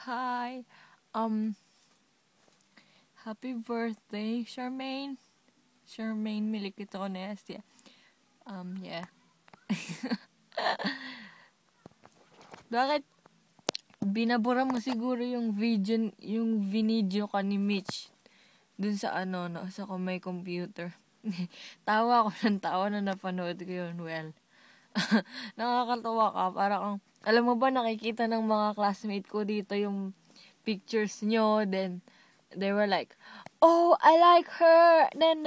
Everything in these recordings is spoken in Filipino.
Hi. Um, Happy birthday, Charmaine. Charmaine Milikito Onestia. Yeah. Bakit binabura mo siguro yung video ka ni Mitch dun sa sa may computer. Tawa ako ng tawa na napanood ko yun. Well, nakakatawa ka. Parang, alam mo ba, nakikita ng mga classmate ko dito yung pictures nyo. Then, they were like, oh, I like her. Then,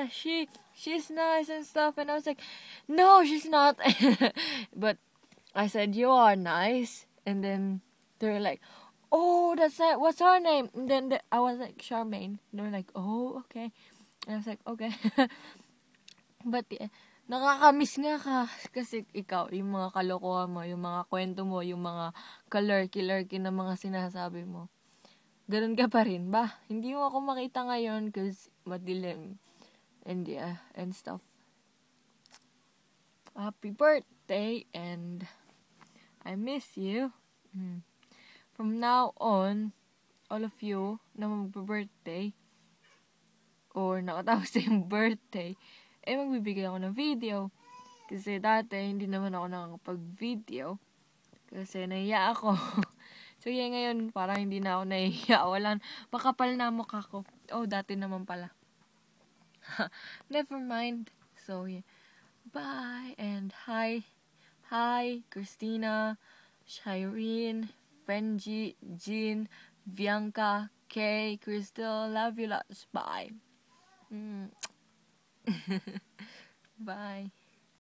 she's nice and stuff. And I was like, no, she's not. But, I said, you are nice. And then, they were like, oh, what's her name? And then, I was like, Charmaine. And they were like, oh, okay. And I was like, okay. But, nakakamiss nga ka. Kasi ikaw, yung mga kalokohan mo, yung mga kwento mo, yung mga ka-lurky na mga sinasabi mo. Ganun ka pa rin ba? Hindi mo ako makita ngayon kasi madilim. And yeah, and stuff. Happy birthday, and I miss you. From now on, all of you na magbe-birthday, or nakatapos na yung birthday, magbibigay ako ng video. Kasi dati, hindi naman ako nakakapag-video. Kasi nahiya ako. So, yeah, ngayon, parang hindi na ako nahiya. Makapal na mukha ko. Oh, dati naman pala. Never mind. So, yeah. Bye. And hi, Christina, Shireen, Frenji, Jean, Bianca, Kay, Crystal. Love you lots. Bye. Bye.